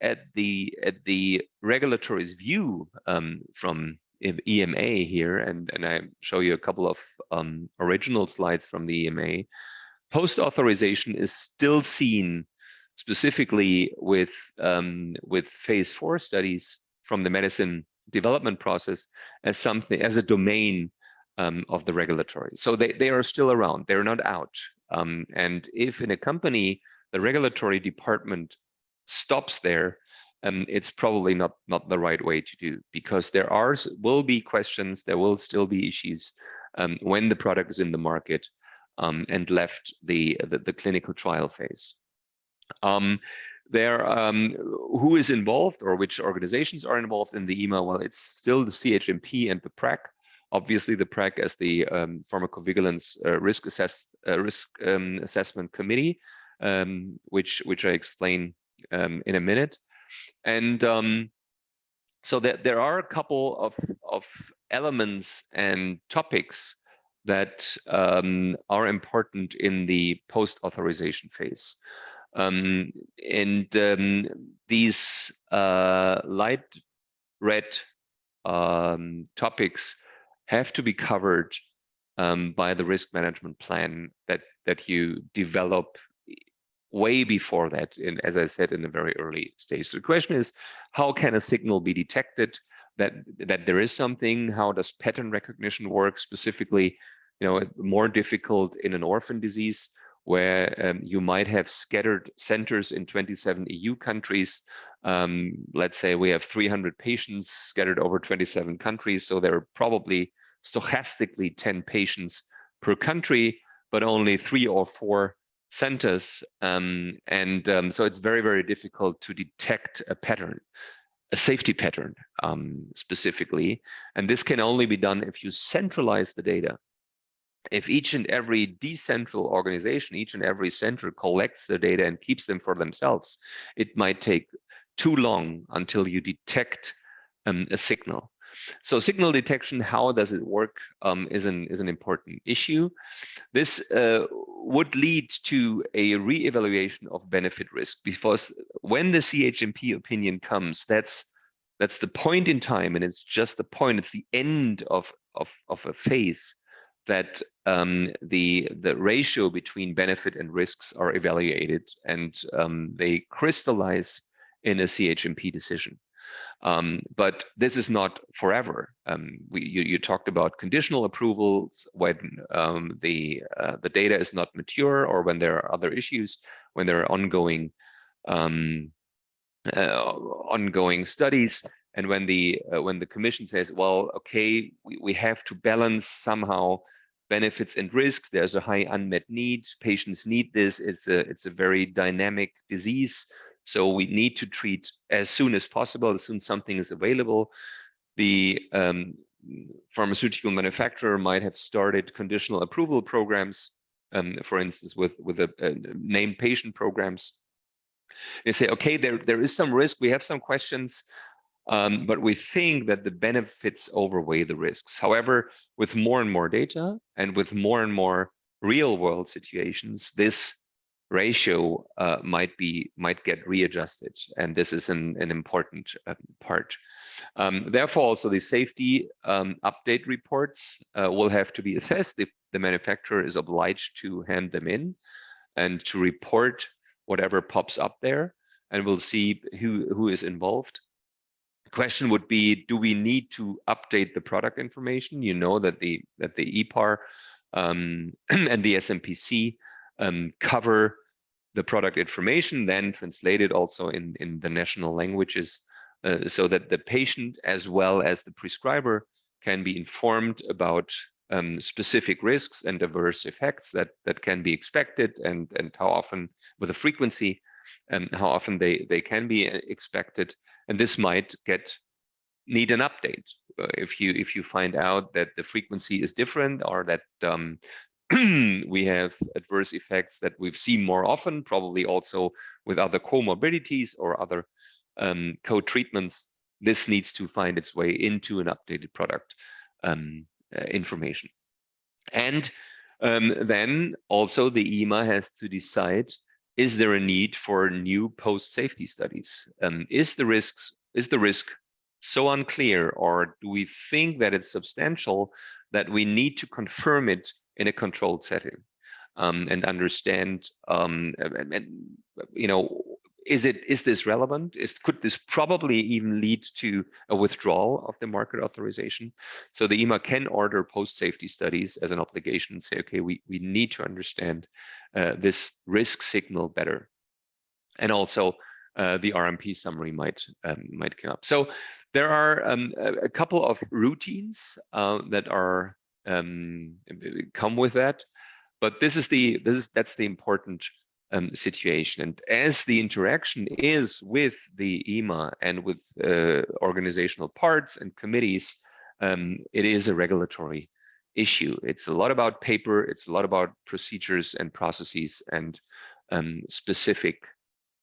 at the regulatory's view from EMA here, and I show you a couple of original slides from the EMA. Post-authorization is still seen specifically with phase 4 studies from the medicine development process as something, as a domain of the regulatory. So they are still around, they're not out. And if in a company, the regulatory department stops there, it's probably not the right way to do, because there will be questions, there will still be issues when the product is in the market and left the clinical trial phase. Who is involved, or which organizations are involved in the EMA? Well, it's still the CHMP and the PRAC. Obviously, the PRAC as the pharmacovigilance risk assessment committee, which I explain in a minute. And so there are a couple of elements and topics that are important in the post-authorization phase. These light red topics have to be covered by the risk management plan that you develop way before that, as I said, in a very early stage. So the question is, how can a signal be detected that there is something? How does pattern recognition work? Specifically, more difficult in an orphan disease where you might have scattered centers in 27 EU countries. Let's say we have 300 patients scattered over 27 countries, so there are probably stochastically 10 patients per country, but only 3 or 4 centers. So it's very, very difficult to detect a pattern, a safety pattern specifically. And this can only be done if you centralize the data. If each and every decentral organization, each and every center collects the data and keeps them for themselves, it might take too long until you detect a signal. So signal detection, how does it work, is an important issue. This would lead to a re-evaluation of benefit risk, because when the CHMP opinion comes, that's the point in time, and it's just the point, it's the end of a phase that the ratio between benefit and risks are evaluated, and they crystallize in a CHMP decision. But this is not forever. You talked about conditional approvals when the data is not mature, or when there are other issues, when there are ongoing studies, and when the commission says, well, okay, we have to balance somehow benefits and risks. There's a high unmet need. Patients need this. It's a very dynamic disease. So we need to treat as soon as possible, as soon as something is available. The pharmaceutical manufacturer might have started conditional approval programs, for instance, with named patient programs. They say, okay, there is some risk. We have some questions, but we think that the benefits outweigh the risks. However, with more and more data and with more and more real-world situations, this ratio might get readjusted, and this is an important part. Therefore, also the safety update reports will have to be assessed. If the manufacturer is obliged to hand them in and to report whatever pops up there, and we'll see who is involved. The question would be, do we need to update the product information? You know that the EPAR and the SMPC cover the product information, then translated also in the national languages, so that the patient as well as the prescriber can be informed about specific risks and adverse effects that can be expected, and how often, with a frequency, and how often they can be expected. And this might need an update if you find out that the frequency is different, or that we have adverse effects that we've seen more often, probably also with other comorbidities or other co-treatments. This needs to find its way into an updated product information. And then also the EMA has to decide is there a need for new post-safety studies? Is the risk so unclear, or do we think that it's substantial that we need to confirm it in a controlled setting, and understand, is this relevant? Could this probably even lead to a withdrawal of the market authorization? So the EMA can order post-safety studies as an obligation and say, okay, we need to understand this risk signal better. And also the RMP summary might come up. So there are a couple of routines that are come with that, but that's the important situation. And as the interaction is with the EMA and with organizational parts and committees, it is a regulatory issue. It's a lot about paper. It's a lot about procedures and processes and specific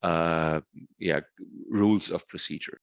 rules of procedure.